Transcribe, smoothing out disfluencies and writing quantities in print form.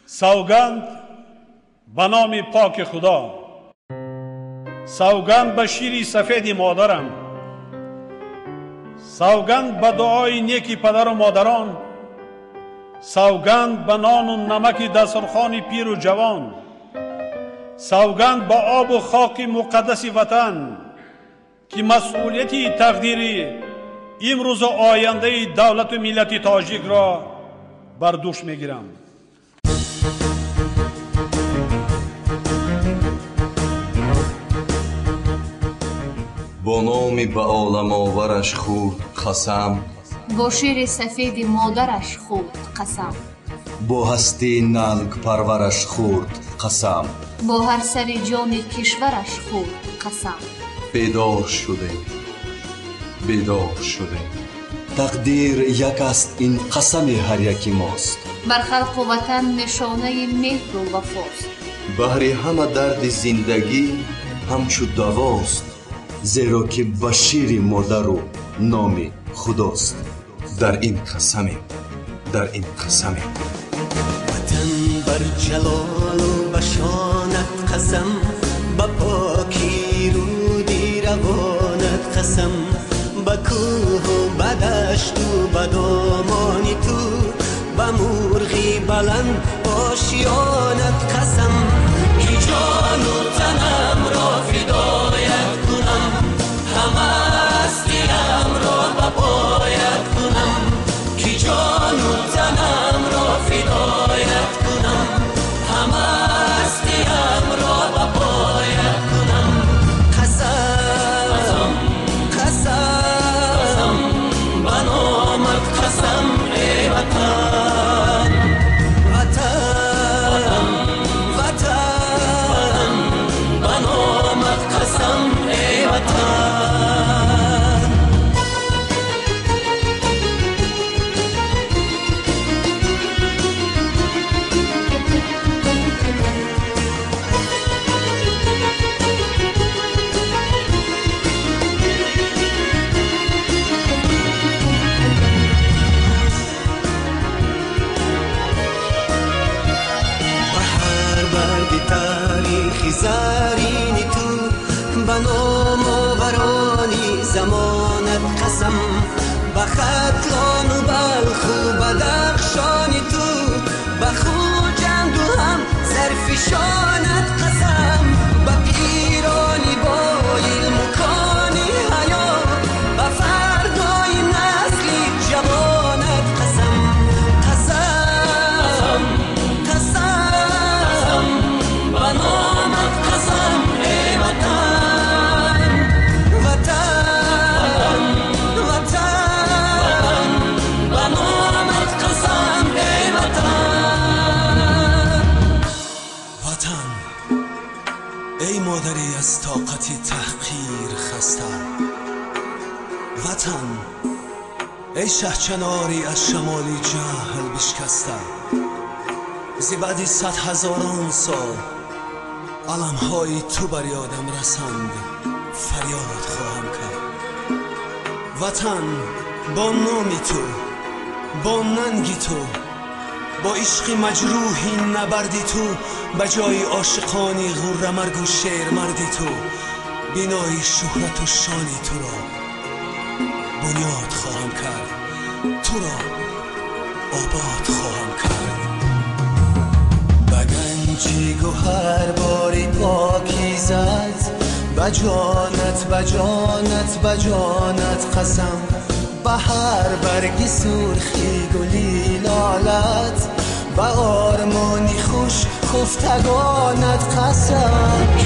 سوگند به نام پاک خدا، سوگند به شیر سفید مادرم، سوگند به دعای نیکی پدر و مادران، سوگند به نان و نمک دسترخوان پیر و جوان، سوگند به آب و خاک مقدس وطن که مسئولیتی تقدیری امروز و آینده دولت و ملت تاجیک را بر دوش میگیرم. با نامی به عالم آورش خورد قسم، با شیر سفید مادرش خورد قسم، با هستی ننگ پرورش خورد قسم، با هر سر جان کشورش خورد قسم. بیدار شده، بیدار شده، تقدیر یک است، این قسم هر یکی ماست. بر خلق و وطن نشانه مهر و وفاست. بهر همه درد زندگی همچو دواست، زیرا که به شیر مادر و نام خداست. در این قسمی، در این قسمی. وطن بر جلال و بشانت قسم، به پاکی رودی روانت قسم، به کوه و به دشت و به دامانی تو، به مرغی بلند آشیانت قسم، که جان و تنم را فدایت کنم، همه هستیم را به پایت کنم، که جان و تنم را فدایت کنم، همه هستیم را به پایت کنم. قسم قسم به نامت قسم ای وطن، وطن وطن به نامت قسم ای وطن. تاریخی زرینی تو، به نام آورانی زمانت قسم، به ختلان و بلخ و بدخشانی تو، به خوجند و هم زرفشانت قسم، به پیرانی با علم و کانی حیا، به فردای نسلی جوانت قسم. قسم قسم به نامت قسم ای وطن، وطن وطن به نامت قسم ای وطن. وطن ای مادری از طاقت تحقیر خسته، وطن ای شهچناری از شمالی جهل بشکسته، زی بعد 100,000 سال علمهای تو بر یادم رسند، فریاد خواهم کرد. وطن با نامی تو، با ننگی تو، با عشق مجروحی نبردی تو، به جای عاشقانی غره مرگ و شیر مردی تو، بینای شهرت و شانی تو را بنیاد خواهم کرد، تو را آباد خواهم کرد. بگنجی گوهر باری پاکیزت، بجانت بجانت بجانت قسم، به هر برگی سرخی گلی لالت، به آرمانی خوش خفتگانت قسم.